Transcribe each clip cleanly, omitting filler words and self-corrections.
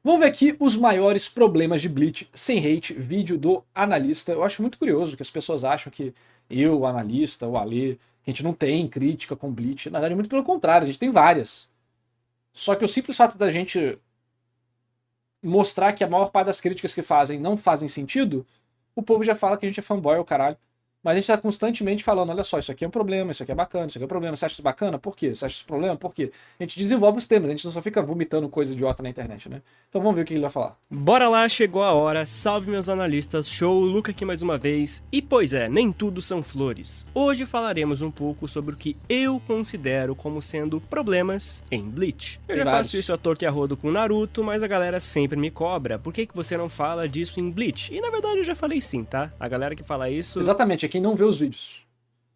Vamos ver aqui os maiores problemas de Bleach sem hate, vídeo do analista. Eu acho muito curioso que as pessoas acham que eu, o analista, o Ale, a gente não tem crítica com Bleach. Na verdade, muito pelo contrário, a gente tem várias. Só que o simples fato da gente mostrar que a maior parte das críticas que fazem não fazem sentido, o povo já fala que a gente é fanboy ou caralho. Mas a gente tá constantemente falando, olha só, isso aqui é um problema, isso aqui é bacana, isso aqui é um problema. Você acha isso bacana? Por quê? Você acha isso problema? Por quê? A gente desenvolve os temas, a gente não só fica vomitando coisa idiota na internet, né? Então vamos ver o que ele vai falar. Bora lá, chegou a hora, salve meus analistas, show, Luca aqui mais uma vez. E pois é, nem tudo são flores. Hoje falaremos um pouco sobre o que eu considero como sendo problemas em Bleach. Eu já faço isso à torta e a rodo com Naruto, mas a galera sempre me cobra, por que você não fala disso em Bleach? E na verdade eu já falei sim, tá? A galera que fala isso... Exatamente, é quem não vê os vídeos.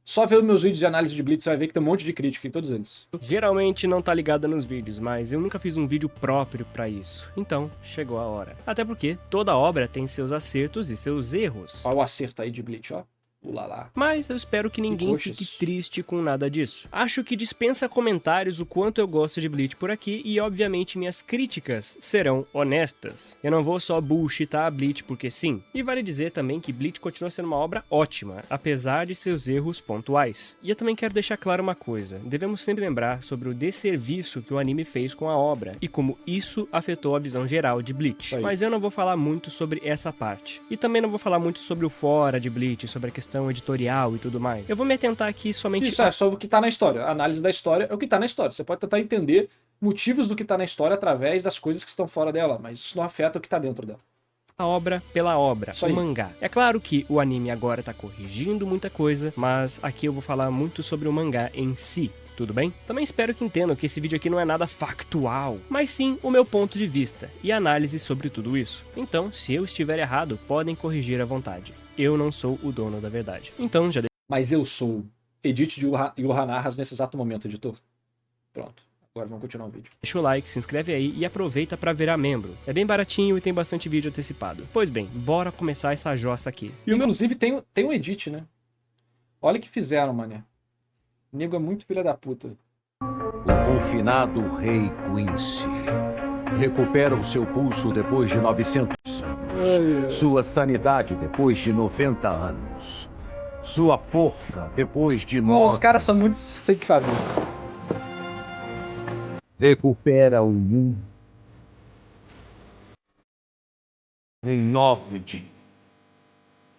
Só ver os meus vídeos de análise de Bleach, você vai ver que tem um monte de crítica em todos eles. Geralmente não tá ligada nos vídeos, mas eu nunca fiz um vídeo próprio pra isso. Então, chegou a hora. Até porque toda obra tem seus acertos e seus erros. Olha o acerto aí de Bleach, ó. Ulala. Mas eu espero que ninguém fique triste com nada disso. Acho que dispensa comentários o quanto eu gosto de Bleach por aqui e obviamente minhas críticas serão honestas. Eu não vou só bullshitar a Bleach porque sim. E vale dizer também que Bleach continua sendo uma obra ótima, apesar de seus erros pontuais. E eu também quero deixar claro uma coisa, devemos sempre lembrar sobre o desserviço que o anime fez com a obra e como isso afetou a visão geral de Bleach. Mas eu não vou falar muito sobre essa parte. E também não vou falar muito sobre o fora de Bleach, sobre a questão editorial e tudo mais. Eu vou me atentar aqui somente... Isso, é sobre o que tá na história. A análise da história é o que tá na história. Você pode tentar entender motivos do que tá na história através das coisas que estão fora dela, mas isso não afeta o que tá dentro dela. A obra pela obra, o mangá. É claro que o anime agora tá corrigindo muita coisa, mas aqui eu vou falar muito sobre o mangá em si. Tudo bem? Também espero que entendam que esse vídeo aqui não é nada factual, mas sim o meu ponto de vista e análise sobre tudo isso. Então, se eu estiver errado, podem corrigir à vontade. Eu não sou o dono da verdade. Então, já... Mas eu sou. Edite de Yohanahas nesse exato momento, editor. Pronto. Agora vamos continuar o vídeo. Deixa o like, se inscreve aí e aproveita pra virar membro. É bem baratinho e tem bastante vídeo antecipado. Pois bem, bora começar essa jossa aqui. E inclusive tem um edit, né? Olha o que fizeram, mané. O nego é muito filha da puta. O confinado rei Quincy recupera o seu pulso depois de 900 anos, sua sanidade depois de 90 anos, sua força depois de 9... Os caras são muito sem que fazer. Recupera o mundo em 9 dias.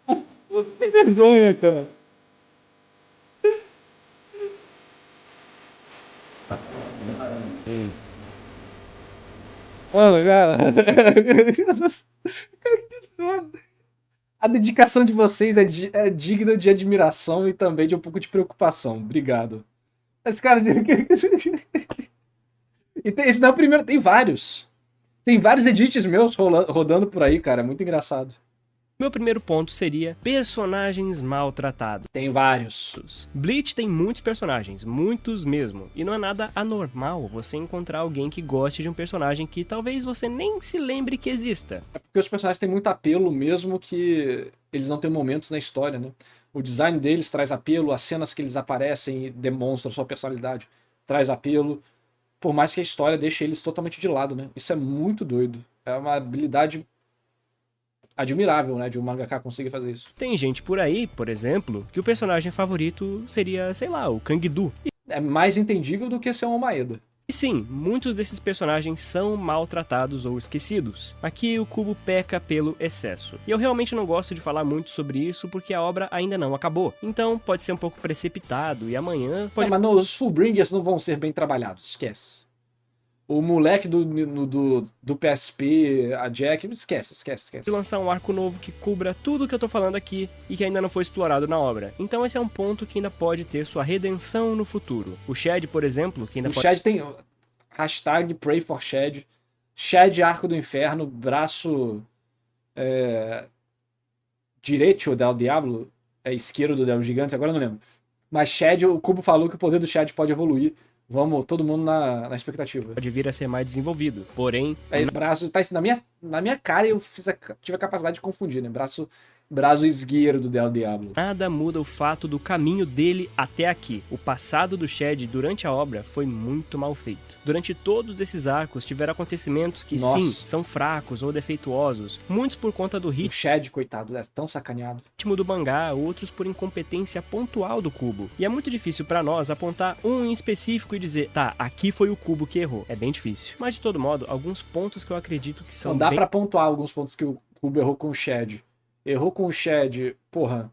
Que vergonha, cara. Mano, cara. A dedicação de vocês é digna de admiração e também de um pouco de preocupação. Obrigado. Esse cara. Esse não é o primeiro, tem vários. Tem vários edits meus rodando por aí, cara. É muito engraçado. Meu primeiro ponto seria personagens maltratados. Tem vários. Bleach tem muitos personagens, muitos mesmo. E não é nada anormal você encontrar alguém que goste de um personagem que talvez você nem se lembre que exista. É porque os personagens têm muito apelo, mesmo que eles não tenham momentos na história, né? O design deles traz apelo, as cenas que eles aparecem demonstram sua personalidade, traz apelo. Por mais que a história deixe eles totalmente de lado, né? Isso é muito doido. É uma habilidade admirável, né, de um mangaka conseguir fazer isso. Tem gente por aí, por exemplo, que o personagem favorito seria, sei lá, o Kangdu. É mais entendível do que ser uma Maeda. E sim, muitos desses personagens são maltratados ou esquecidos. Aqui o Kubo peca pelo excesso. E eu realmente não gosto de falar muito sobre isso porque a obra ainda não acabou. Então pode ser um pouco precipitado e amanhã pode... Mas os Fullbringers não vão ser bem trabalhados, esquece. O moleque do PSP, a Jack, esquece. Lançar um arco novo que cubra tudo que eu tô falando aqui e que ainda não foi explorado na obra. Então esse é um ponto que ainda pode ter sua redenção no futuro. O Shed, por exemplo, que ainda pode... O Shed tem hashtag Pray for Shed. Shed, Arco do Inferno, braço direito del Diablo, esquerdo do Del Gigante, agora eu não lembro. Mas Shed, o Kubo falou que o poder do Shed pode evoluir. Vamos, todo mundo na expectativa. Pode vir a ser mais desenvolvido, porém... Braço tá na minha cara e eu tive a capacidade de confundir, né? Braço braço esgueiro do Del Diablo. Nada muda o fato do caminho dele até aqui. O passado do Shed durante a obra foi muito mal feito. Durante todos esses arcos tiveram acontecimentos que sim, são fracos ou defeituosos, muitos por conta do O Shed, coitado, é tão sacaneado. ritmo do mangá, outros por incompetência pontual do Kubo. E é muito difícil pra nós apontar um em específico e dizer, tá, aqui foi o Kubo que errou. É bem difícil. Mas de todo modo, alguns pontos que eu acredito que são Não dá pra pontuar alguns pontos que o Kubo errou com o Shed. Errou com o Shed, porra,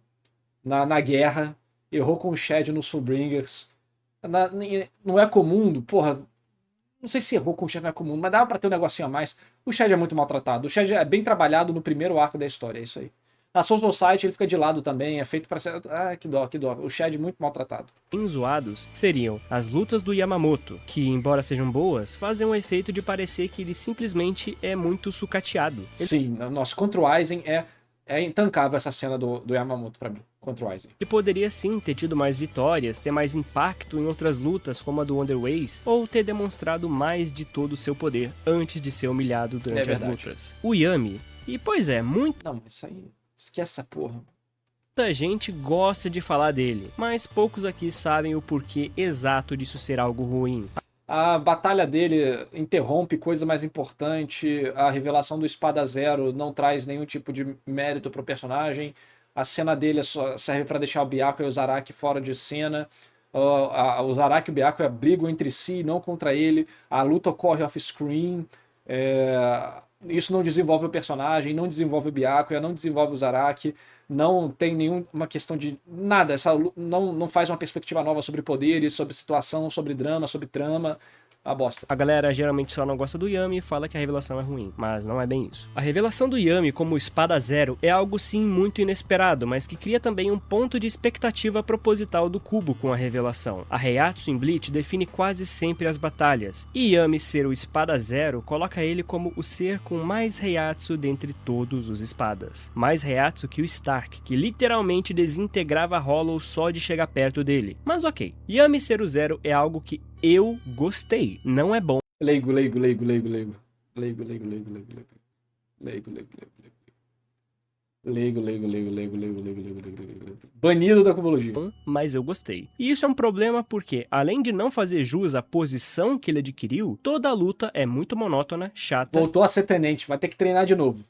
na guerra. Errou com o Shed nos Fullbringers. Não é comum, porra. Não sei se errou com o Shed, não é comum, mas dava pra ter um negocinho a mais. O Shed é muito maltratado. O Shed é bem trabalhado no primeiro arco da história, é isso aí. Na Soul Society ele fica de lado também, é feito pra ser... Ah, que dó, que dó. O Shed muito maltratado. Bem zoados seriam as lutas do Yamamoto, que, embora sejam boas, fazem um efeito de parecer que ele simplesmente é muito sucateado. Sim, nossa, contra o Aizen é intancável essa cena do Yamamoto pra mim, contra o Aizen. Ele poderia sim ter tido mais vitórias, ter mais impacto em outras lutas como a do Wonderways, ou ter demonstrado mais de todo o seu poder antes de ser humilhado durante as lutas. O Yami, e pois é, Não, mas isso aí, esquece essa porra. Muita gente gosta de falar dele, mas poucos aqui sabem o porquê exato disso ser algo ruim. A batalha dele interrompe coisa mais importante, a revelação do Espada Zero não traz nenhum tipo de mérito pro personagem, a cena dele só serve pra deixar o Byakuya e o Zaraki fora de cena, o Zaraki e o Byakuya brigam entre si, não contra ele, a luta ocorre off-screen, isso não desenvolve o personagem, não desenvolve o Byakuya, não desenvolve o Zaraki, não tem nenhuma questão de nada, não faz uma perspectiva nova sobre poderes, sobre situação, sobre drama, sobre trama. A bosta. A galera geralmente só não gosta do Yami e fala que a revelação é ruim, mas não é bem isso. A revelação do Yami como Espada Zero é algo sim muito inesperado, mas que cria também um ponto de expectativa proposital do Kubo com a revelação. A Heiatsu em Bleach define quase sempre as batalhas, e Yami ser o Espada Zero coloca ele como o ser com mais Heiatsu dentre todos os espadas. Mais Heiatsu que o Stark, que literalmente desintegrava Hollow só de chegar perto dele. Mas ok, Yami ser o Zero é algo que eu gostei, não é bom. Leigo. Banido da cubologia. Mas eu gostei. E isso é um problema porque, além de não fazer jus à posição que ele adquiriu, toda a luta é muito monótona, chata. Voltou a ser tenente, vai ter que treinar de novo.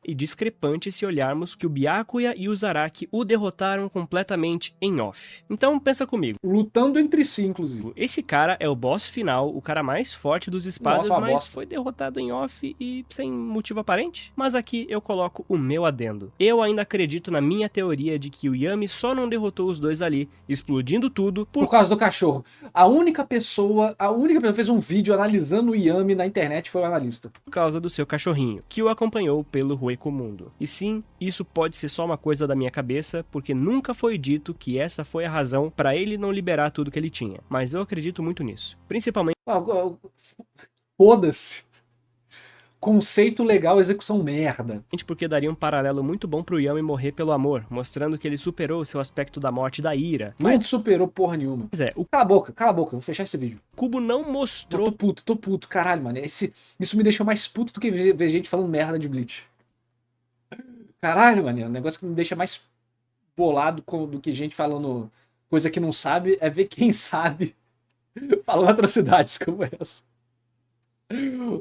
E discrepante se olharmos que o Byakuya e o Zaraki o derrotaram completamente em off. Então pensa comigo. Lutando entre si, inclusive. Esse cara é o boss final, o cara mais forte dos espadas, Nossa, mas foi derrotado em off e sem motivo aparente. Mas aqui eu coloco o meu adendo. Eu ainda acredito na minha teoria de que o Yami só não derrotou os dois ali, explodindo tudo por causa do cachorro. A única pessoa que fez um vídeo analisando o Yami na internet foi o analista. Por causa do seu cachorrinho, que o acompanhou pelo Rueco Mundo. E sim, isso pode ser só uma coisa da minha cabeça, porque nunca foi dito que essa foi a razão para ele não liberar tudo que ele tinha. Mas eu acredito muito nisso. Principalmente... Foda-se. Conceito legal, execução merda. Porque daria um paralelo muito bom pro Yami morrer pelo amor, mostrando que ele superou seu aspecto da morte e da ira. Não superou porra nenhuma. Mas Cala a boca, vou fechar esse vídeo. Kubo não mostrou... Eu tô puto, caralho, mano. Isso me deixou mais puto do que ver gente falando merda de Bleach. Caralho, mano, o negócio que me deixa mais bolado do que gente falando coisa que não sabe é ver quem sabe falando atrocidades como essa.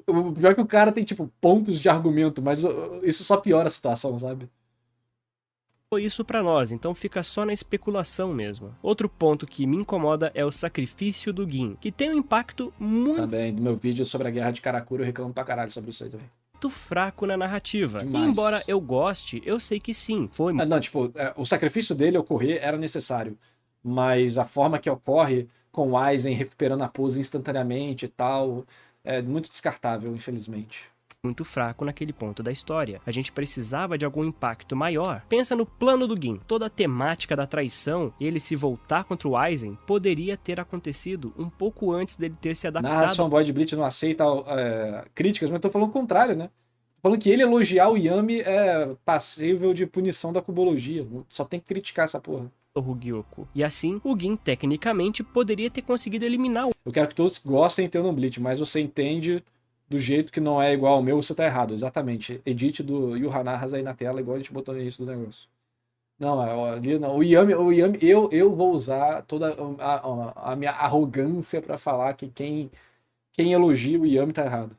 O pior é que o cara tem, tipo, pontos de argumento, mas isso só piora a situação, sabe? Isso pra nós, então fica só na especulação mesmo. Outro ponto que me incomoda é o sacrifício do Gin, que tem um impacto muito... Também, no meu vídeo sobre a guerra de Karakura, eu reclamo pra caralho sobre isso aí também. Muito fraco na narrativa. Demais. E embora eu goste, eu sei que sim, foi... Não, tipo, o sacrifício dele ocorrer era necessário, mas a forma que ocorre com o Aizen recuperando a pose instantaneamente e tal... É muito descartável, infelizmente. Muito fraco naquele ponto da história. A gente precisava de algum impacto maior. Pensa no plano do Gin. Toda a temática da traição, ele se voltar contra o Aizen, poderia ter acontecido um pouco antes dele ter se adaptado. Na fanboy de Bleach não aceita críticas, mas eu tô falando o contrário, né? Tô falando que ele elogiar o Yami é passível de punição da cubologia. Só tem que criticar essa porra. O Rugyoko. E assim, o Gin tecnicamente poderia ter conseguido eliminar o... Eu quero que todos gostem e tenham no Bleach, mas você entende do jeito que não é igual ao meu, você tá errado. Exatamente. Edit do Yu Hanahas aí na tela, igual a gente botou no início do negócio. Não, ali não. O Yami, eu vou usar toda a minha arrogância pra falar que quem elogia o Yami tá errado.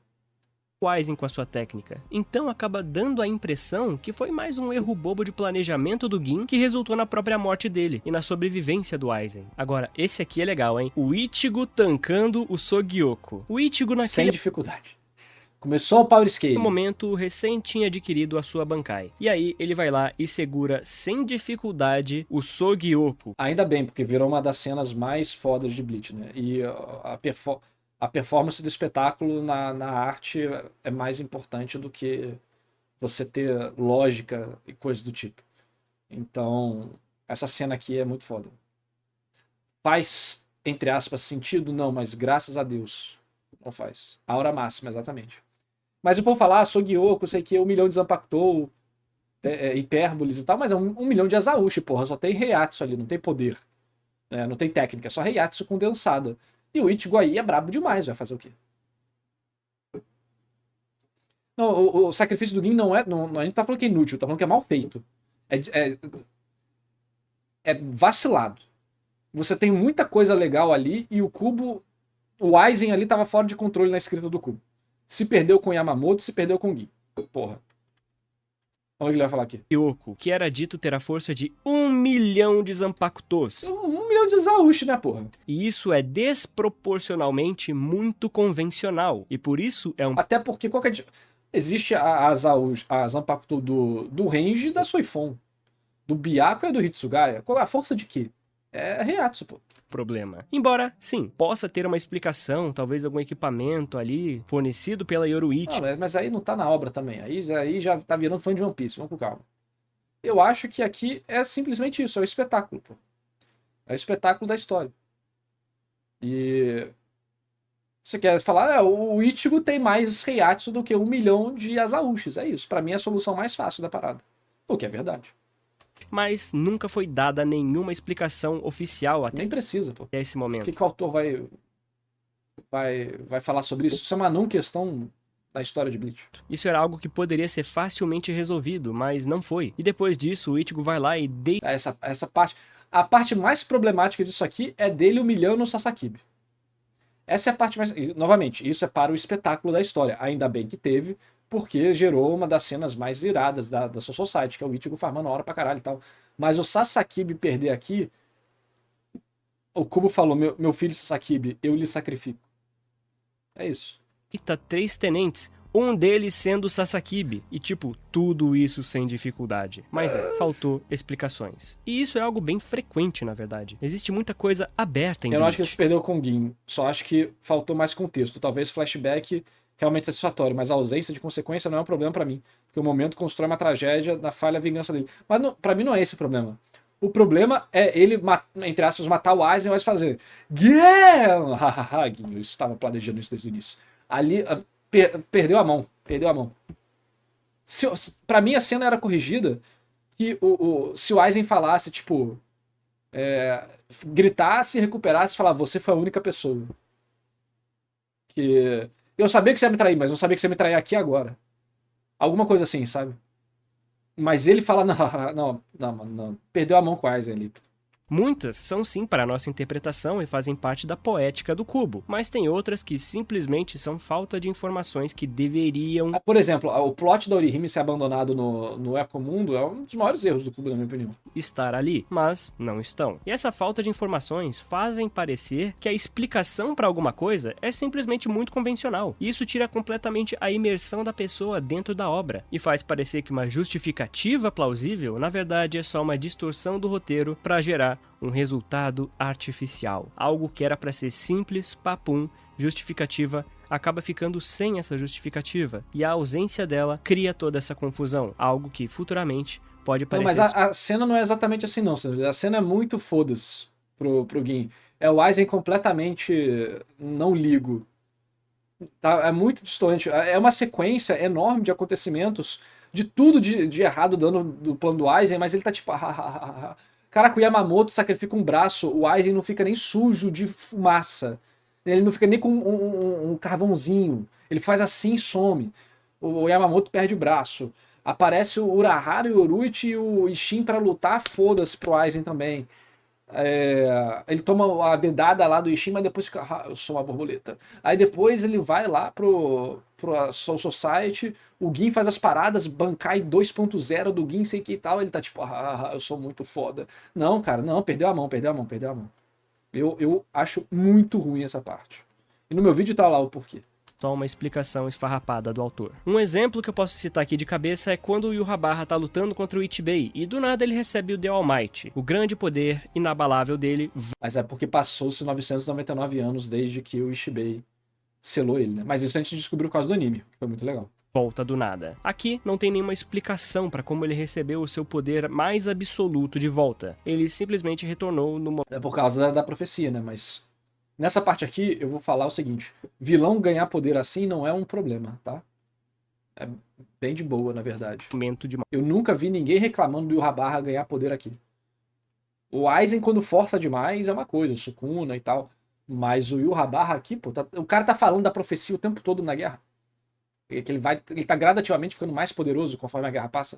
Aizen com a sua técnica. Então acaba dando a impressão que foi mais um erro bobo de planejamento do Gin que resultou na própria morte dele e na sobrevivência do Aizen. Agora, esse aqui é legal, hein? O Ichigo tancando o Sogyoku. O Ichigo naquele... Sem dificuldade. Começou o Power Scale. No momento, recém tinha adquirido a sua Bankai. E aí, ele vai lá e segura sem dificuldade o Sogyoku. Ainda bem, porque virou uma das cenas mais fodas de Bleach, né? E a performance do espetáculo na arte é mais importante do que você ter lógica e coisas do tipo. Então, essa cena aqui é muito foda. Faz, entre aspas, sentido? Não, mas graças a Deus não faz. A hora máxima, exatamente. Mas o povo fala, Sogyoku, sei que 1 milhão de Zanpakuto, hipérboles e tal, mas é 1 milhão de Azaushi, porra. Só tem Reiatsu ali, não tem poder. Não tem técnica, é só Reiatsu condensada. E o Ichigo aí é brabo demais, vai fazer o quê? Não, o sacrifício do Gin não é... Não, a gente tá falando que é inútil, tá falando que é mal feito. É vacilado. Você tem muita coisa legal ali e o Kubo... O Aizen ali tava fora de controle na escrita do Kubo. Se perdeu com Yamamoto, se perdeu com Gin. Porra. Vamos ver o que ele vai falar aqui. Yoko, que era dito ter a força de 1 milhão de Zanpakutos. 1 milhão de Azaushi, né, porra? E isso é desproporcionalmente muito convencional. E por isso é um... Até porque existe a Zanpakuto do Renji e da Soifon. Do Byakuya e do Hitsugaya. A força de quê? É Reiatsu, pô. Problema. Embora, sim, possa ter uma explicação, talvez algum equipamento ali fornecido pela Yoruichi. Mas aí não tá na obra também. Aí já tá virando fã de One Piece. Vamos com calma. Eu acho que aqui é simplesmente isso. É o espetáculo, pô. É o espetáculo da história. E... Você quer falar, o Ichigo tem mais Reiatsu do que 1 milhão de Azaushis. É isso. Pra mim é a solução mais fácil da parada. O que é verdade. Mas nunca foi dada nenhuma explicação oficial até... Nem precisa, pô. Até esse momento. O que o autor vai falar sobre isso? Isso é uma não questão da história de Bleach. Isso era algo que poderia ser facilmente resolvido, mas não foi. E depois disso, o Ichigo vai lá e deita... Essa parte... A parte mais problemática disso aqui é dele humilhando o Sasakibe. Essa é a parte mais... Novamente, isso é para o espetáculo da história. Ainda bem que teve, porque gerou uma das cenas mais iradas da Soul Society, que é o Ichigo farmando a hora pra caralho e tal. Mas o Sasakibe perder aqui... O Kubo falou, meu filho Sasakibe, eu lhe sacrifico. É isso. Deita 3 tenentes, um deles sendo o Sasakibe. E tipo, tudo isso sem dificuldade. Mas faltou explicações. E isso é algo bem frequente, na verdade. Existe muita coisa aberta em Eu não acho que ele se perdeu com o Gin. Só acho que faltou mais contexto. Talvez flashback realmente satisfatório, mas a ausência de consequência não é um problema pra mim. Porque o momento constrói uma tragédia da falha vingança dele. Mas pra mim não é esse o problema. O problema é ele, entre aspas, matar o Aizen e fazer Gin! Hahaha, Gin, eu estava planejando isso desde o início. Ali, perdeu a mão. Pra mim a cena era corrigida que se o Aizen falasse, tipo, gritasse, recuperasse e falar, você foi a única pessoa. Que eu sabia que você ia me trair, mas não sabia que você ia me trair aqui agora. Alguma coisa assim, sabe? Mas ele fala, não, perdeu a mão com o Aizen ali. Muitas são sim para a nossa interpretação e fazem parte da poética do Kubo, mas tem outras que simplesmente são falta de informações que deveriam... Por exemplo, o plot da Orihime ser abandonado no Ecomundo é um dos maiores erros do Kubo, na minha opinião. Estar ali, mas não estão. E essa falta de informações fazem parecer que a explicação para alguma coisa é simplesmente muito convencional. E isso tira completamente a imersão da pessoa dentro da obra e faz parecer que uma justificativa plausível, na verdade, é só uma distorção do roteiro para gerar um resultado artificial. Algo que era para ser simples, papum, justificativa, acaba ficando sem essa justificativa. E a ausência dela cria toda essa confusão. Algo que futuramente pode parecer... Não, mas a cena não é exatamente assim não. A cena é muito foda-se pro Gin. É o Aizen completamente não ligo. Tá? É muito distante. É uma sequência enorme de acontecimentos, de tudo de errado dando do plano do Aizen, mas ele tá tipo... Caraca, o Yamamoto sacrifica um braço, o Aizen não fica nem sujo de fumaça. Ele não fica nem com um carvãozinho. Ele faz assim e some. O Yamamoto perde o braço. Aparece o Urahara, o Yoruichi e o Ishin pra lutar, foda-se pro Aizen também. Ele toma a dedada lá do Ishin, mas depois fica, eu sou uma borboleta. Aí depois ele vai lá pro Soul Society, o Gin faz as paradas, Bankai 2.0 do Gin, sei que e tal, ele tá tipo, eu sou muito foda. Não, cara, não, perdeu a mão. Eu acho muito ruim essa parte. E no meu vídeo tá lá o porquê. Só uma explicação esfarrapada do autor. Um exemplo que eu posso citar aqui de cabeça é quando o Yhwach tá lutando contra o Ichibei e do nada ele recebe o The All Might, o grande poder inabalável dele. Mas é porque passou-se 999 anos desde que o Ichibei selou ele, né? Mas isso a gente descobriu por causa do anime, que foi muito legal. Volta do nada. Aqui não tem nenhuma explicação para como ele recebeu o seu poder mais absoluto de volta. Ele simplesmente retornou no... É por causa da profecia, né? Mas nessa parte aqui eu vou falar o seguinte: vilão ganhar poder assim não é um problema, tá? É bem de boa, na verdade. Eu nunca vi ninguém reclamando do Yhwach ganhar poder aqui. O Aizen, quando força demais, é uma coisa, o Sukuna e tal. Mas o Yhwach aqui, pô, o cara tá falando da profecia o tempo todo na guerra. Que ele tá gradativamente ficando mais poderoso conforme a guerra passa.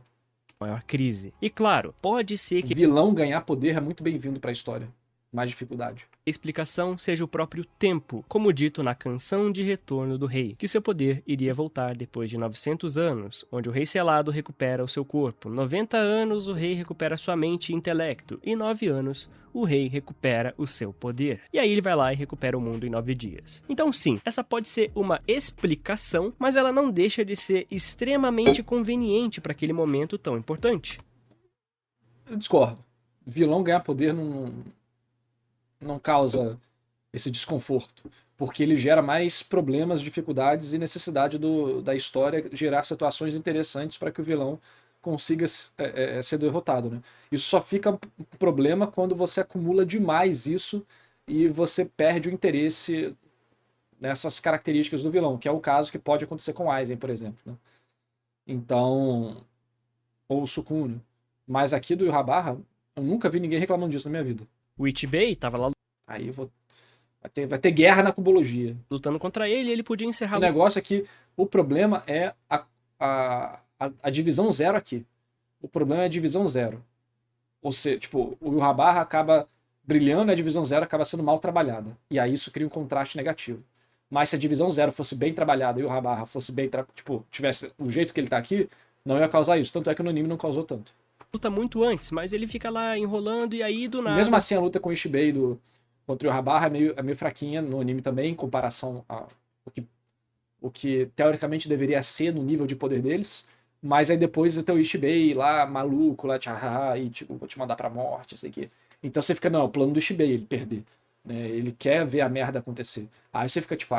Maior crise. E claro, pode ser que... vilão ganhar poder é muito bem-vindo pra história. Mais dificuldade. A explicação seja o próprio tempo, como dito na Canção de Retorno do Rei, que seu poder iria voltar depois de 900 anos, onde o Rei Selado recupera o seu corpo, 90 anos o Rei recupera sua mente e intelecto, e 9 anos o Rei recupera o seu poder. E aí ele vai lá e recupera o mundo em 9 dias. Então sim, essa pode ser uma explicação, mas ela não deixa de ser extremamente conveniente para aquele momento tão importante. Eu discordo. Vilão ganhar poder não causa esse desconforto, porque ele gera mais problemas, dificuldades e necessidade da história gerar situações interessantes para que o vilão consiga ser derrotado, né? Isso só fica um problema quando você acumula demais isso e você perde o interesse nessas características do vilão, que é o caso que pode acontecer com Aizen, por exemplo, né? Então, ou o Sukuna. Mas aqui do Yhwach, eu nunca vi ninguém reclamando disso na minha vida. O Ichibei tava lá... Aí vai ter guerra na cubologia. Lutando contra ele, ele podia encerrar... O negócio é que o problema é a divisão 0 aqui. O problema é a divisão 0. Ou seja, tipo, o Yhwach acaba brilhando e a divisão 0 acaba sendo mal trabalhada. E aí isso cria um contraste negativo. Mas se a divisão 0 fosse bem trabalhada e o Yhwach fosse bem... tivesse o jeito que ele tá aqui, não ia causar isso. Tanto é que no anime não causou tanto. Luta muito antes, mas ele fica lá enrolando e aí do nada... Mesmo assim, a luta com o Ichibei contra o Yhwach é meio fraquinha no anime também, em comparação ao que teoricamente deveria ser no nível de poder deles. Mas aí depois o teu Ichibei lá, maluco, lá, e tipo, vou te mandar pra morte, sei que. Então você fica, não, é o plano do Ichibei, ele perder. Né? Ele quer ver a merda acontecer. Aí você fica tipo,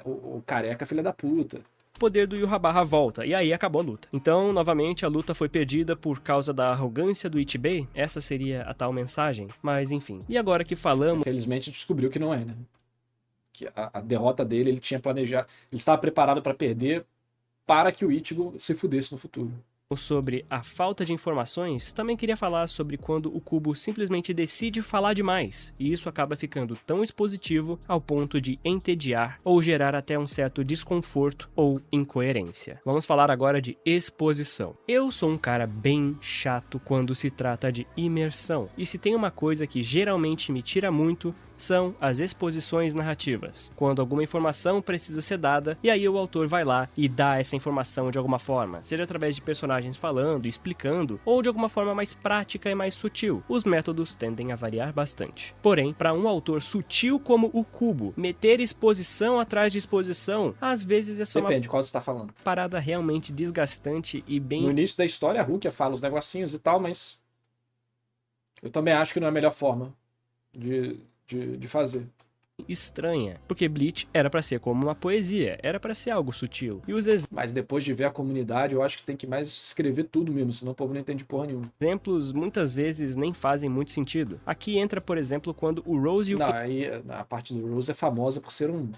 o careca filha da puta. O poder do Yhwach volta, e aí acabou a luta. Então, novamente, a luta foi perdida por causa da arrogância do Ichibei? Essa seria a tal mensagem? Mas, enfim. E agora que falamos... Infelizmente descobriu que não é, né? Que a derrota dele, ele tinha planejado... Ele estava preparado para perder para que o Ichigo se fudesse no futuro. Sobre a falta de informações, também queria falar sobre quando o Kubo simplesmente decide falar demais, e isso acaba ficando tão expositivo ao ponto de entediar ou gerar até um certo desconforto ou incoerência. Vamos falar agora de exposição. Eu sou um cara bem chato quando se trata de imersão, e se tem uma coisa que geralmente me tira muito, são as exposições narrativas, quando alguma informação precisa ser dada, e aí o autor vai lá e dá essa informação de alguma forma, seja através de personagens falando, explicando, ou de alguma forma mais prática e mais sutil. Os métodos tendem a variar bastante. Porém, para um autor sutil como o Kubo, meter exposição atrás de exposição, às vezes é só Depende de qual você tá falando. Parada realmente desgastante e bem... No início da história, a Rukia fala os negocinhos e tal, mas eu também acho que não é a melhor forma de fazer. Estranha, porque Bleach era pra ser como uma poesia, era pra ser algo sutil. E os Mas depois de ver a comunidade, eu acho que tem que mais escrever tudo mesmo, senão o povo não entende porra nenhuma. exemplos muitas vezes nem fazem muito sentido. Aqui entra, por exemplo, quando o Rose e o... Não, aí a parte do Rose é famosa por ser um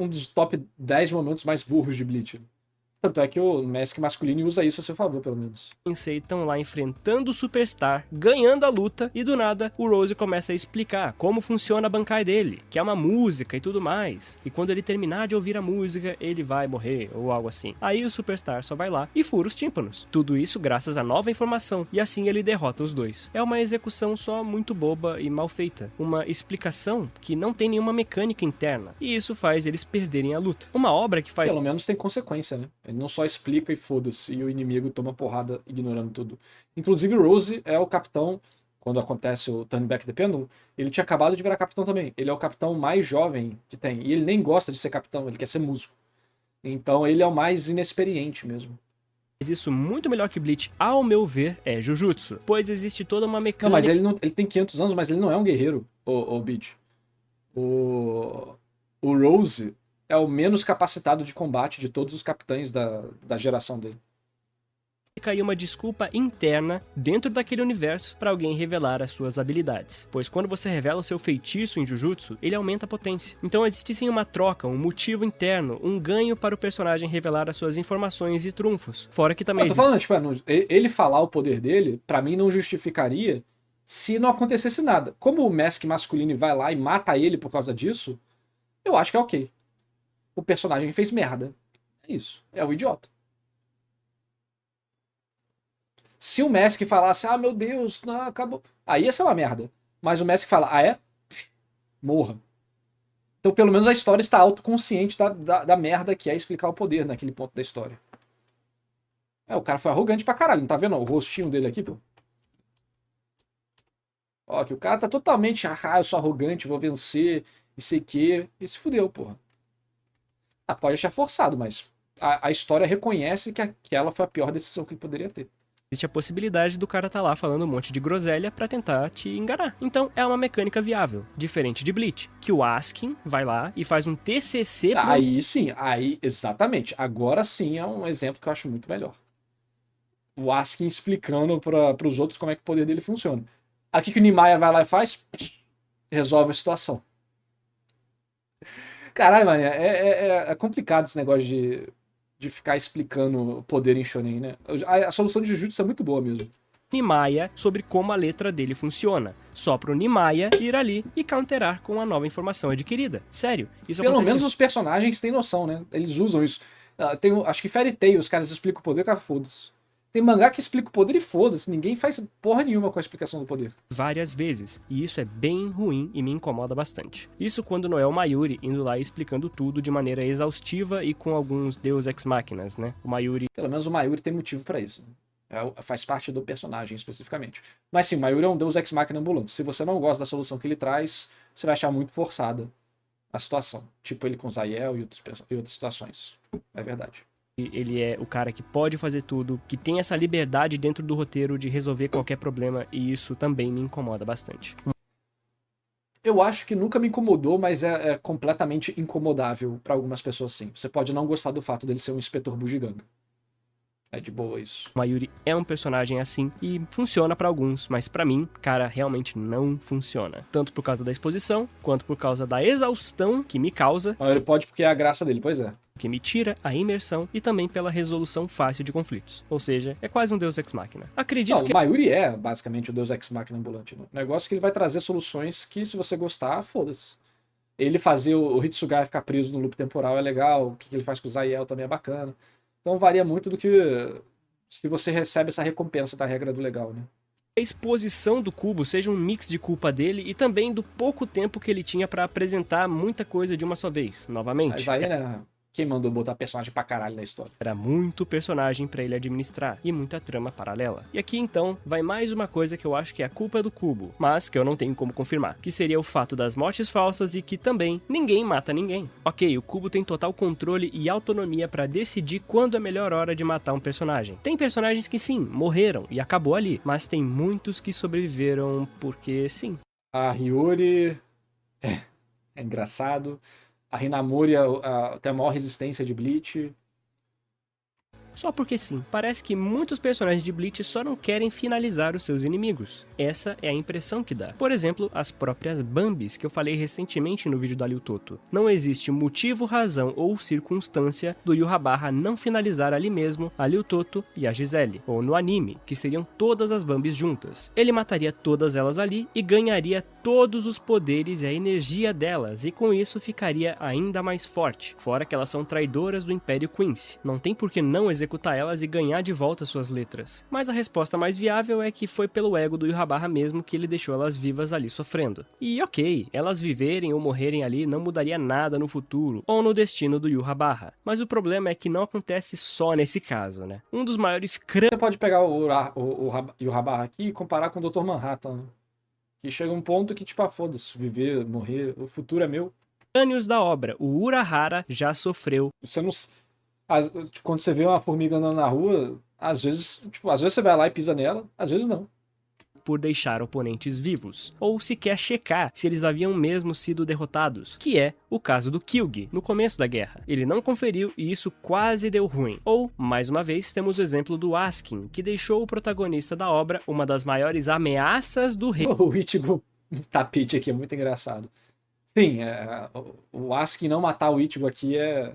dos top 10 momentos mais burros de Bleach. Tanto é que o Mask masculino usa isso a seu favor, pelo menos. Sensei estão lá enfrentando o Superstar, ganhando a luta, e do nada o Rose começa a explicar como funciona a Bankai dele, que é uma música e tudo mais. E quando ele terminar de ouvir a música, ele vai morrer, ou algo assim. Aí o Superstar só vai lá e fura os tímpanos. Tudo isso graças à nova informação, e assim ele derrota os dois. É uma execução só muito boba e mal feita. Uma explicação que não tem nenhuma mecânica interna, e isso faz eles perderem a luta. Uma obra que faz... Pelo menos tem consequência, né? Ele não só explica e foda-se, e o inimigo toma porrada ignorando tudo. Inclusive o Rose é o capitão, quando acontece o Turn Back the Pendulum, ele tinha acabado de virar capitão também. Ele é o capitão mais jovem que tem, e ele nem gosta de ser capitão, ele quer ser músico. Então ele é o mais inexperiente mesmo. Isso muito melhor que Bleach, ao meu ver, é Jujutsu, pois existe toda uma mecânica... Não, mas ele tem 500 anos, mas ele não é um guerreiro, o Bleach. O Rose é o menos capacitado de combate de todos os capitães da geração dele. Caiu uma desculpa interna dentro daquele universo para alguém revelar as suas habilidades, pois quando você revela o seu feitiço em Jujutsu, ele aumenta a potência. Então existe sim uma troca, um motivo interno, um ganho para o personagem revelar as suas informações e trunfos. Fora que também eu tô falando, tipo, ele falar o poder dele, pra mim não justificaria se não acontecesse nada. Como o Mask masculino vai lá e mata ele por causa disso, eu acho que é ok. O personagem fez merda. É isso. É o idiota. Se o Mask falasse, ah, meu Deus, não, acabou. Aí ia ser uma merda. Mas o Mask fala, ah, é? Morra. Então, pelo menos a história está autoconsciente da merda que é explicar o poder naquele ponto da história. O cara foi arrogante pra caralho, não tá vendo o rostinho dele aqui, pô? Ó, que o cara tá totalmente, eu sou arrogante, vou vencer, e sei que, e se fudeu, porra. Pode achar forçado, mas a história reconhece que aquela foi a pior decisão que ele poderia ter. Existe a possibilidade do cara tá lá falando um monte de groselha pra tentar te enganar. Então é uma mecânica viável, diferente de Bleach, que o Askin vai lá e faz um TCC... Aí sim, exatamente. Agora sim é um exemplo que eu acho muito melhor. O Askin explicando para os outros como é que o poder dele funciona. Aqui que o Nimaya vai lá e faz, resolve a situação. Caralho, mano, é complicado esse negócio de ficar explicando o poder em shonen, né? A solução de Jujutsu é muito boa mesmo. Nimaya sobre como a letra dele funciona. Só pro Nimaya ir ali e counterar com a nova informação adquirida. Sério, isso Pelo acontece... menos os personagens têm noção, né? Eles usam isso. Acho que Fairy Tail, os caras explicam o poder, cara, foda-se. Tem mangá que explica o poder e foda-se. Ninguém faz porra nenhuma com a explicação do poder. Várias vezes. E isso é bem ruim e me incomoda bastante. Isso quando não é o Mayuri indo lá e explicando tudo de maneira exaustiva e com alguns Deus Ex Máquinas, né? O Mayuri... Pelo menos o Mayuri tem motivo pra isso. Faz parte do personagem especificamente. Mas sim, o Mayuri é um Deus Ex Machina ambulante. Se você não gosta da solução que ele traz, você vai achar muito forçada a situação. Tipo ele com Zayel e outras situações. É verdade. Ele é o cara que pode fazer tudo, que tem essa liberdade dentro do roteiro de resolver qualquer problema, e isso também me incomoda bastante. Eu acho que nunca me incomodou, mas é completamente incomodável pra algumas pessoas sim. Você pode não gostar do fato dele ser um inspetor bugiganga. É de boa isso. O Mayuri é um personagem assim e funciona pra alguns, mas pra mim, cara, realmente não funciona. Tanto por causa da exposição, quanto por causa da exaustão que me causa. Ele pode porque é a graça dele, pois é. Que me tira a imersão e também pela resolução fácil de conflitos. Ou seja, é quase um Deus Ex Machina. Acredito que... O Mayuri é basicamente o Deus Ex Machina ambulante. Né? O negócio é que ele vai trazer soluções que, se você gostar, foda-se. Ele fazer o Hitsugaya ficar preso no loop temporal é legal, o que ele faz com o Zayel também é bacana. Então varia muito do que se você recebe essa recompensa da regra do legal, né? A exposição do Kubo seja um mix de culpa dele e também do pouco tempo que ele tinha pra apresentar muita coisa de uma só vez, novamente. Mas aí, né? Quem mandou botar personagem pra caralho na história? Era muito personagem pra ele administrar e muita trama paralela. E aqui então vai mais uma coisa que eu acho que é a culpa do Kubo, mas que eu não tenho como confirmar, que seria o fato das mortes falsas e que também ninguém mata ninguém. Ok, o Kubo tem total controle e autonomia pra decidir quando é a melhor hora de matar um personagem. Tem personagens que sim, morreram e acabou ali, mas tem muitos que sobreviveram porque sim. A Hiyori é engraçado. A Hinamori tem a maior resistência de Bleach. Só porque sim, parece que muitos personagens de Bleach só não querem finalizar os seus inimigos. Essa é a impressão que dá. Por exemplo, as próprias Bambis, que eu falei recentemente no vídeo da Ryutoto. Não existe motivo, razão ou circunstância do Yhwach não finalizar ali mesmo a Ryutoto e a Giselle. Ou no anime, que seriam todas as Bambis juntas. Ele mataria todas elas ali e ganharia todos os poderes e a energia delas, e com isso ficaria ainda mais forte. Fora que elas são traidoras do Império Quincy. Não tem por que não executar elas e ganhar de volta suas letras. Mas a resposta mais viável é que foi pelo ego do Yhwach mesmo que ele deixou elas vivas ali sofrendo. E ok, elas viverem ou morrerem ali não mudaria nada no futuro ou no destino do Yhwach. Mas o problema é que não acontece só nesse caso, né? Um dos maiores Você pode pegar o Yhwach aqui e comparar com o Dr. Manhattan, né? Que chega um ponto que, tipo, foda-se, viver, morrer, o futuro é meu. Crânios da obra, o Urahara já sofreu. Você não... Tipo, quando você vê uma formiga andando na rua, às vezes você vai lá e pisa nela, às vezes não. Por deixar oponentes vivos, ou sequer checar se eles haviam mesmo sido derrotados, que é o caso do Kyugi, no começo da guerra. Ele não conferiu e isso quase deu ruim. Ou, mais uma vez, temos o exemplo do Askin, que deixou o protagonista da obra uma das maiores ameaças do rei. O Ichigo tapete aqui é muito engraçado. Sim, o Askin não matar o Ichigo aqui é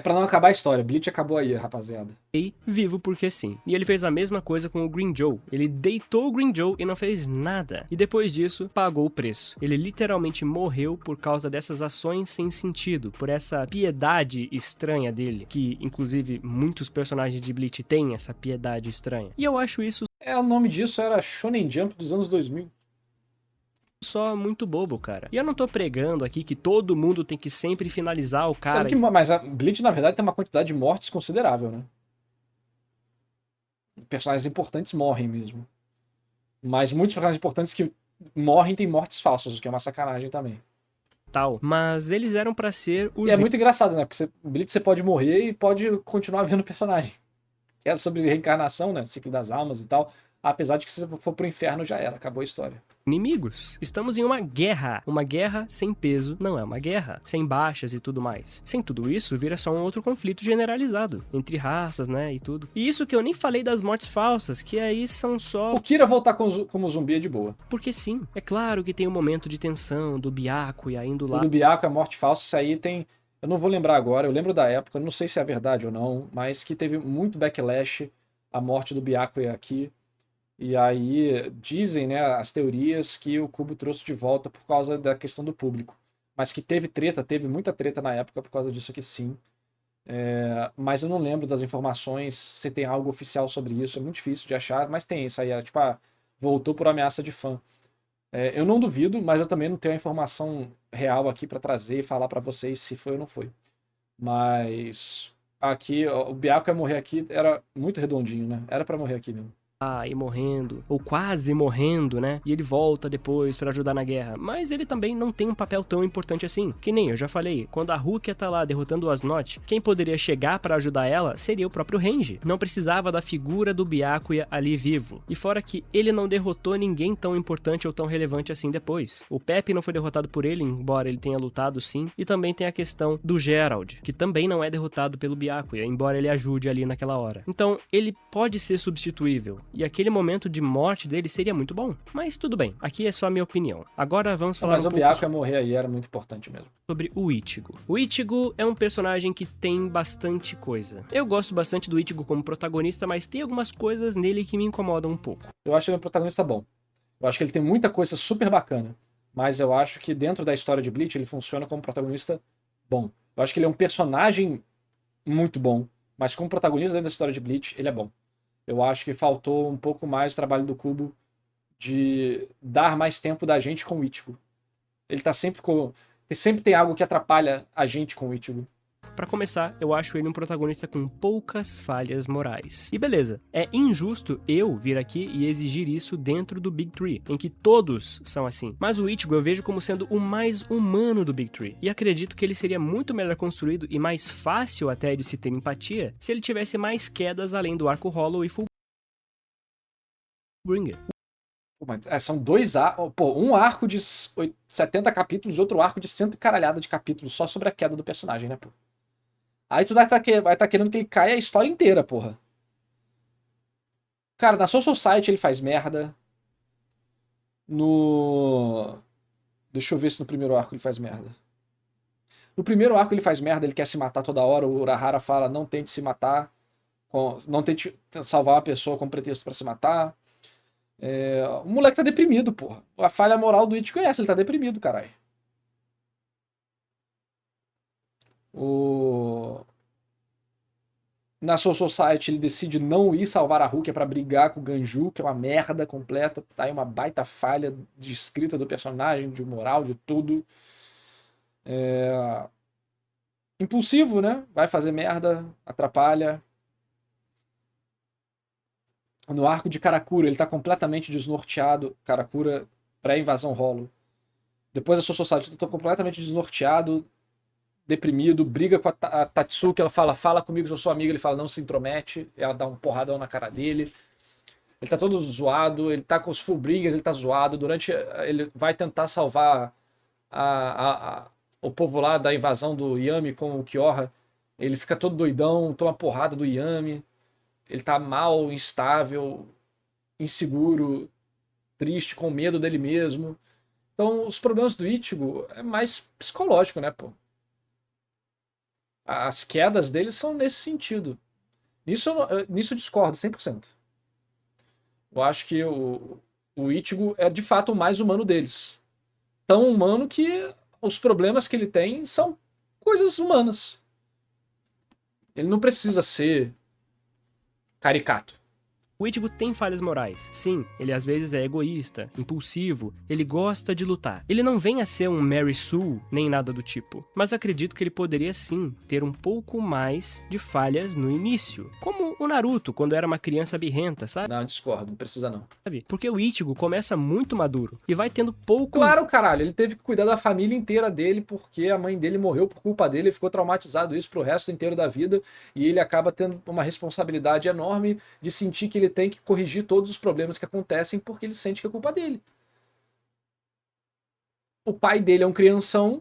pra não acabar a história. Bleach acabou aí, rapaziada. Vivo porque sim. E ele fez a mesma coisa com o Green Joe. Ele deitou o Green Joe e não fez nada. E depois disso, pagou o preço. Ele literalmente morreu por causa dessas ações sem sentido, por essa piedade estranha dele, que inclusive muitos personagens de Bleach têm essa piedade estranha. E eu acho isso... O nome disso era Shonen Jump dos anos 2000. Só muito bobo, cara. E eu não tô pregando aqui que todo mundo tem que sempre finalizar o cara... Mas a Bleach, na verdade, tem uma quantidade de mortes considerável, né? Personagens importantes morrem mesmo. Mas muitos personagens importantes que morrem têm mortes falsas, o que é uma sacanagem também. Mas eles eram pra ser os... E é muito engraçado, né? Porque Bleach você pode morrer e pode continuar vendo o personagem. É sobre reencarnação, né? Ciclo das almas e tal. Apesar de que se você for pro inferno já era, acabou a história. Inimigos. Estamos em uma guerra. Uma guerra sem peso não é uma guerra. Sem baixas e tudo mais. Sem tudo isso, vira só um outro conflito generalizado. Entre raças, né, e tudo. E isso que eu nem falei das mortes falsas, que aí são só... O Kira voltar como zumbi é de boa. Porque sim. É claro que tem um momento de tensão do Byakuya indo lá. O do Byakuya, a morte falsa, isso aí tem... Eu não vou lembrar agora, eu lembro da época, não sei se é verdade ou não, mas que teve muito backlash a morte do Byakuya aqui. E aí dizem, né, as teorias que o Kubo trouxe de volta por causa da questão do público. Mas que teve muita treta na época por causa disso aqui sim. Mas eu não lembro das informações, se tem algo oficial sobre isso, é muito difícil de achar, mas tem isso aí, tipo, voltou por ameaça de fã. Eu não duvido, mas eu também não tenho a informação real aqui pra trazer e falar pra vocês se foi ou não foi. Mas aqui, o Byakuya morrer aqui era muito redondinho, né? Era pra morrer aqui mesmo. E morrendo, ou quase morrendo, né? E ele volta depois pra ajudar na guerra. Mas ele também não tem um papel tão importante assim. Que nem eu já falei, quando a Rukia tá lá derrotando o Asnot, quem poderia chegar pra ajudar ela seria o próprio Renji. Não precisava da figura do Byakuya ali vivo. E fora que ele não derrotou ninguém tão importante ou tão relevante assim depois. O Pepe não foi derrotado por ele, embora ele tenha lutado sim. E também tem a questão do Gerald, que também não é derrotado pelo Byakuya, embora ele ajude ali naquela hora. Então, ele pode ser substituível. E aquele momento de morte dele seria muito bom. Mas tudo bem, aqui é só a minha opinião. Agora vamos falar Mas o Byakuya morrer aí era muito importante mesmo. Sobre o Ichigo. O Ichigo é um personagem que tem bastante coisa. Eu gosto bastante do Ichigo como protagonista, mas tem algumas coisas nele que me incomodam um pouco. Eu acho ele um protagonista bom. Eu acho que ele tem muita coisa super bacana. Mas eu acho que dentro da história de Bleach ele funciona como protagonista bom. Eu acho que ele é um personagem muito bom. Mas como protagonista dentro da história de Bleach, ele é bom. Eu acho que faltou um pouco mais o trabalho do Kubo de dar mais tempo da gente com o Ichigo. Ele tá sempre tem algo que atrapalha a gente com o Ichigo. Pra começar, eu acho ele um protagonista com poucas falhas morais. E beleza, é injusto eu vir aqui e exigir isso dentro do Big Three, em que todos são assim. Mas o Ichigo eu vejo como sendo o mais humano do Big Three. E acredito que ele seria muito melhor construído e mais fácil até de se ter empatia se ele tivesse mais quedas além do arco Hollow e Fullbringer. São dois arcos. Um arco de 70 capítulos e outro arco de 100 caralhada de capítulos só sobre a queda do personagem, né, pô? Aí tu vai tá querendo que ele caia a história inteira, porra. Cara, na Soul Society ele faz merda. No... Deixa eu ver se no primeiro arco ele faz merda. No primeiro arco ele faz merda, ele quer se matar toda hora. O Urahara fala, não tente se matar. Não tente salvar uma pessoa com pretexto pra se matar. O moleque tá deprimido, porra. A falha moral do Ichigo é essa, ele tá deprimido, caralho. Na Soul Society ele decide não ir salvar a Rukia pra brigar com o Ganju, que é uma merda completa. Tá aí uma baita falha de escrita do personagem, de moral, de tudo. Impulsivo, né? Vai fazer merda, atrapalha. No arco de Karakura, ele tá completamente desnorteado. Karakura, pré-invasão Hollow. Depois da Soul Society, ele tá completamente desnorteado, deprimido, briga com a Tatsuki, ela fala comigo, eu sou amiga, ele fala, não se intromete, ela dá um porradão na cara dele. Ele tá todo zoado, ele tá com os Fullbringers, ele tá zoado. Ele vai tentar salvar o povo lá da invasão do Yami com o Kyoha. Ele fica todo doidão, toma porrada do Yami. Ele tá mal, instável, inseguro, triste, com medo dele mesmo. Então, os problemas do Ichigo é mais psicológico, né, pô? As quedas dele são nesse sentido. Nisso eu discordo 100%. Eu acho que o Ichigo é de fato o mais humano deles. Tão humano que os problemas que ele tem são coisas humanas. Ele não precisa ser caricato. O Ichigo tem falhas morais. Sim, ele às vezes é egoísta, impulsivo, ele gosta de lutar. Ele não vem a ser um Mary Sue, nem nada do tipo. Mas acredito que ele poderia sim ter um pouco mais de falhas no início. Como o Naruto, quando era uma criança birrenta, sabe? Não, discordo, não precisa não. Porque o Ichigo começa muito maduro e vai tendo poucos... Claro, caralho, ele teve que cuidar da família inteira dele porque a mãe dele morreu por culpa dele, ele ficou traumatizado isso pro resto inteiro da vida e ele acaba tendo uma responsabilidade enorme de sentir que ele tem que corrigir todos os problemas que acontecem porque ele sente que é culpa dele. O pai dele é um crianção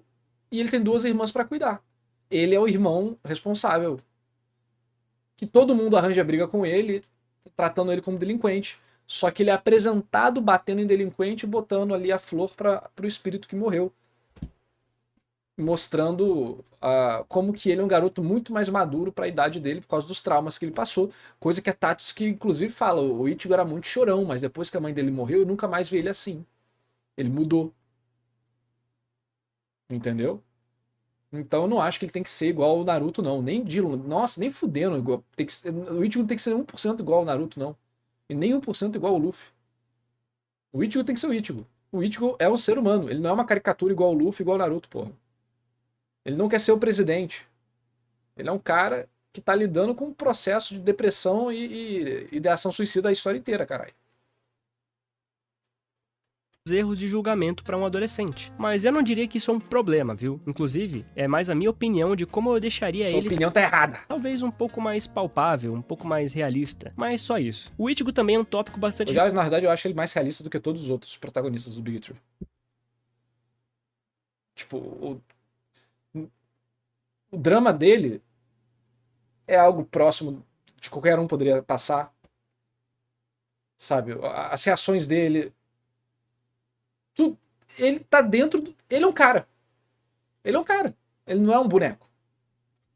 e ele tem 2 irmãs para cuidar. Ele é o irmão responsável. Que todo mundo arranja briga com ele, tratando ele como delinquente. Só que ele é apresentado batendo em delinquente e botando ali a flor para o espírito que morreu. Mostrando como que ele é um garoto muito mais maduro para a idade dele por causa dos traumas que ele passou. Coisa que a Tatsuki inclusive fala, o Ichigo era muito chorão, mas depois que a mãe dele morreu, eu nunca mais vi ele assim. Ele mudou. Entendeu? Então eu não acho que ele tem que ser igual ao Naruto, não. Nossa, nem fudendo. O Ichigo não tem que ser 1% igual ao Naruto, não. E nem 1% igual ao Luffy. O Ichigo tem que ser o Ichigo. O Ichigo é um ser humano. Ele não é uma caricatura igual ao Luffy, igual ao Naruto, porra. Ele não quer ser o presidente. Ele é um cara que tá lidando com um processo de depressão e ideação suicida a história inteira, caralho. Erros de julgamento para um adolescente. Mas eu não diria que isso é um problema, viu? Inclusive, é mais a minha opinião de como eu deixaria Sua ele... opinião tá errada. Talvez um pouco mais palpável, um pouco mais realista. Mas só isso. O Ichigo também é um tópico bastante... Na verdade, eu acho ele mais realista do que todos os outros protagonistas do Big Tree. Tipo, o drama dele é algo próximo de qualquer um poderia passar. Sabe? As reações dele... Ele tá dentro... Ele é um cara. Ele é um cara. Ele não é um boneco.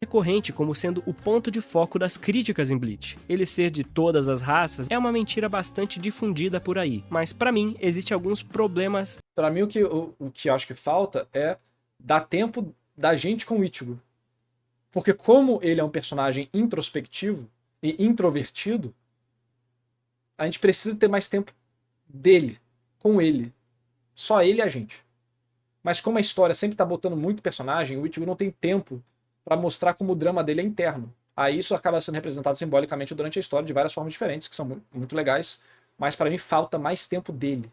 Recorrente como sendo o ponto de foco das críticas em Bleach. Ele ser de todas as raças é uma mentira bastante difundida por aí. Mas pra mim, existem alguns problemas... Pra mim, o que eu acho que falta é dar tempo da gente com o Ichigo. Porque como ele é um personagem introspectivo e introvertido, a gente precisa ter mais tempo dele, com ele. Só ele e a gente. Mas como a história sempre tá botando muito personagem, o Ichigo não tem tempo pra mostrar como o drama dele é interno. Aí isso acaba sendo representado simbolicamente durante a história de várias formas diferentes, que são muito legais. Mas pra mim falta mais tempo dele.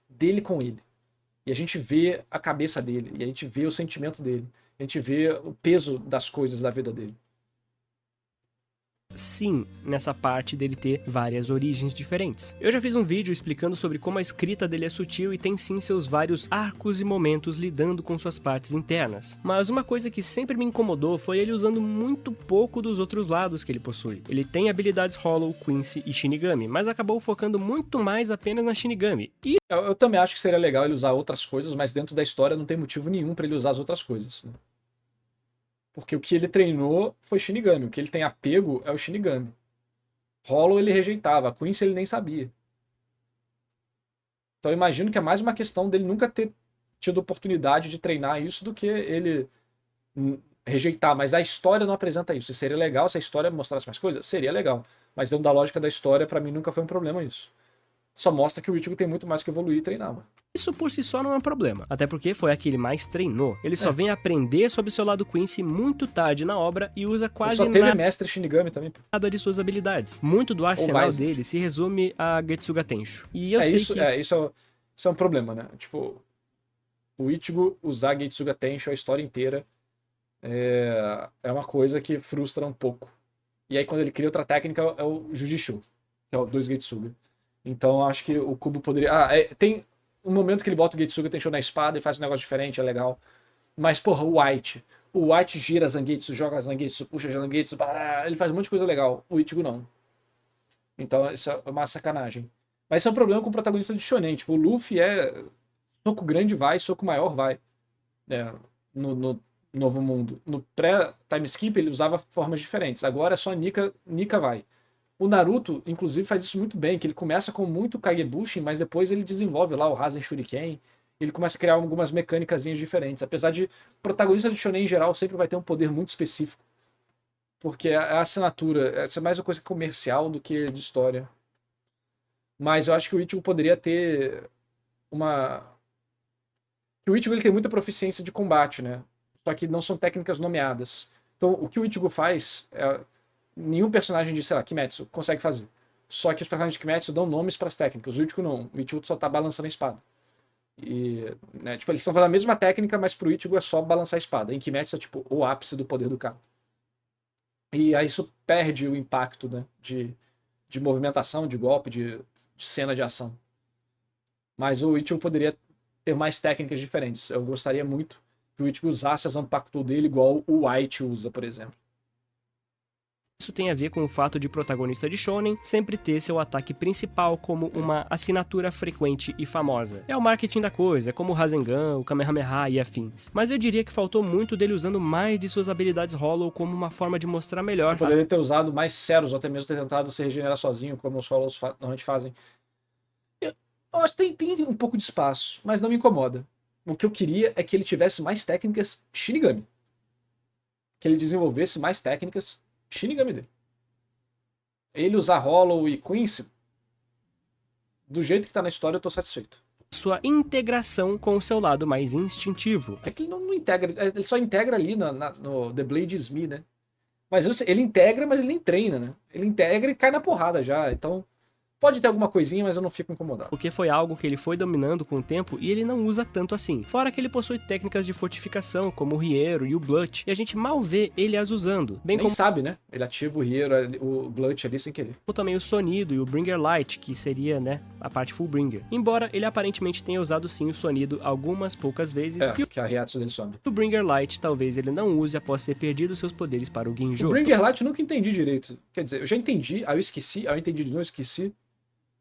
Dele com ele. E a gente vê a cabeça dele. E a gente vê o sentimento dele. A gente vê o peso das coisas da vida dele. sim, nessa parte dele ter várias origens diferentes. Eu já fiz um vídeo explicando sobre como a escrita dele é sutil e tem sim seus vários arcos e momentos lidando com suas partes internas. Mas uma coisa que sempre me incomodou foi ele usando muito pouco dos outros lados que ele possui. Ele tem habilidades Hollow, Quincy e Shinigami, mas acabou focando muito mais apenas na Shinigami. E eu também acho que seria legal ele usar outras coisas, mas dentro da história não tem motivo nenhum pra ele usar as outras coisas, né? Porque o que ele treinou foi Shinigami. O que ele tem apego é o Shinigami. Hollow ele rejeitava. Quincy ele nem sabia. Então eu imagino que é mais uma questão dele nunca ter tido oportunidade de treinar isso do que ele rejeitar. Mas a história não apresenta isso. E seria legal se a história mostrasse mais coisas? Seria legal. Mas dentro da lógica da história, pra mim nunca foi um problema isso. Só mostra que o Ichigo tem muito mais que evoluir e treinar, mano. isso por si só não é um problema, até porque foi a que ele mais treinou. Ele só vem aprender sobre seu lado Quincy muito tarde na obra e usa quase só teve mestre Shinigami também. Nada de suas habilidades. Muito do arsenal dele se resume a Getsuga Tensho. E eu sei isso, que... isso é um problema, né? Tipo, o Ichigo usar Getsuga Tensho a história inteira é uma coisa que frustra um pouco. E aí quando ele cria outra técnica é o Jujishu, que é o 2 Getsuga. Então acho que o Kubo poderia... tem um momento que ele bota o Getsuga Tensho na espada e faz um negócio diferente, é legal. Mas, porra, o White gira Zangetsu, joga Zangetsu, puxa Zangetsu, ele faz um monte de coisa legal. O Ichigo não. Então isso é uma sacanagem. Mas isso é um problema com o protagonista de Shonen. Tipo, o Luffy soco grande vai, soco maior vai. No Novo Mundo. No pré-time skip ele usava formas diferentes. Agora é só Nika vai. O Naruto, inclusive, faz isso muito bem, que ele começa com muito Kagebushin, mas depois ele desenvolve lá o Rasen Shuriken, ele começa a criar algumas mecânicas diferentes. Apesar de protagonista de shonen em geral sempre vai ter um poder muito específico, porque é a assinatura, essa é mais uma coisa comercial do que de história. Mas eu acho que o Ichigo poderia ter o Ichigo ele tem muita proficiência de combate, né? Só que não são técnicas nomeadas. Então, o que o Ichigo faz nenhum personagem de, sei lá, Kimetsu consegue fazer. Só que os personagens de Kimetsu dão nomes para as técnicas. O Ichigo não. O Ichigo só tá balançando a espada. E, né, tipo, eles estão fazendo a mesma técnica, mas pro Ichigo é só balançar a espada. Em Kimetsu é tipo o ápice do poder do cara. E aí isso perde o impacto, né, de movimentação, de golpe, de cena de ação. Mas o Ichigo poderia ter mais técnicas diferentes. Eu gostaria muito que o Ichigo usasse a Zanpakuto dele igual o White usa, por exemplo. Isso tem a ver com o fato de protagonista de shonen sempre ter seu ataque principal como uma assinatura frequente e famosa. É o marketing da coisa, é como o Rasengan, o Kamehameha e afins. Mas eu diria que faltou muito dele usando mais de suas habilidades Hollow como uma forma de mostrar melhor. Poderia ter usado mais Ceros, ou até mesmo ter tentado se regenerar sozinho, como os Hollows normalmente fazem. Eu acho que tem um pouco de espaço, mas não me incomoda. O que eu queria é que ele tivesse mais técnicas Shinigami. Que ele desenvolvesse mais técnicas Shinigami dele. Ele usar Hollow e Quincy, do jeito que tá na história, eu tô satisfeito. Sua integração com o seu lado mais instintivo. É que ele não integra, ele só integra ali no The Blade is Me, né? Mas ele integra, mas ele nem treina, né? Ele integra e cai na porrada já, então... Pode ter alguma coisinha, mas eu não fico incomodado. Porque foi algo que ele foi dominando com o tempo e ele não usa tanto assim. Fora que ele possui técnicas de fortificação, como o Riero e o Blut, e a gente mal vê ele as usando. Nem como sabe, né? Ele ativa o Riero, o Blut ali sem querer. Ou também o Sonido e o Bringer Light, que seria, né, a parte Full Bringer. Embora ele aparentemente tenha usado sim o Sonido algumas poucas vezes. Que a Reiatsu dele sobe. O Bringer Light talvez ele não use após ter perdido seus poderes para o Ginjo. O Bringer Light eu nunca entendi direito. Quer dizer, eu já entendi, aí eu esqueci, aí eu entendi de novo, eu esqueci.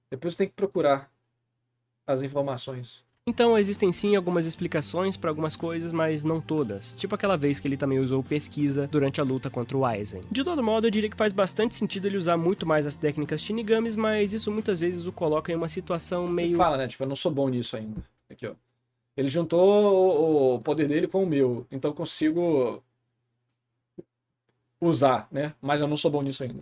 Depois tem que procurar as informações. Então existem sim algumas explicações para algumas coisas, mas não todas. Tipo aquela vez que ele também usou pesquisa durante a luta contra o Aizen. De todo modo, eu diria que faz bastante sentido ele usar muito mais as técnicas Shinigamis, mas isso muitas vezes o coloca em uma situação meio... Ele fala, né? Tipo, eu não sou bom nisso ainda. Aqui, ó. Ele juntou o poder dele com o meu, então eu consigo usar, né? Mas eu não sou bom nisso ainda.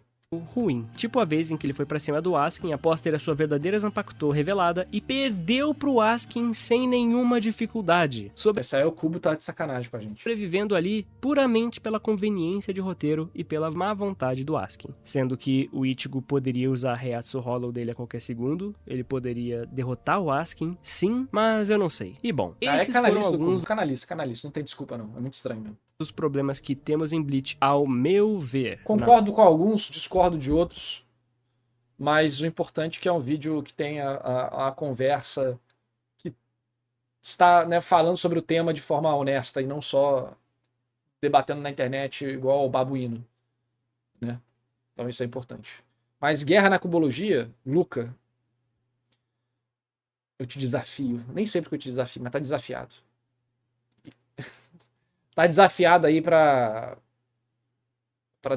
Ruim, tipo a vez em que ele foi pra cima do Askin após ter a sua verdadeira Zanpakuto revelada e perdeu pro Askin sem nenhuma dificuldade. Essa aí o Kubo tá de sacanagem com a gente. Sobrevivendo ali puramente pela conveniência de roteiro e pela má vontade do Askin. Sendo que o Ichigo poderia usar a Reiatsu Hollow dele a qualquer segundo, ele poderia derrotar o Askin, sim, mas eu não sei. E bom, esses foram alguns... Canalice, não tem desculpa não, é muito estranho mesmo. dos problemas que temos em Bleach, ao meu ver. Concordo com alguns, discordo de outros, mas o importante é que é um vídeo que tem a conversa que está, né, falando sobre o tema de forma honesta e não só debatendo na internet igual o babuíno, né? Então isso é importante. Mas guerra na cubologia, Luca, eu te desafio. Nem sempre que eu te desafio, mas tá desafiado. Tá desafiado aí pra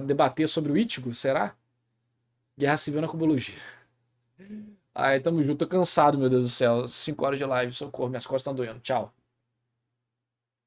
debater sobre o Ichigo, será? Guerra Civil na cubologia. Ai, tamo junto. Tô cansado, meu Deus do céu. 5 horas de live, socorro. Minhas costas estão doendo. Tchau.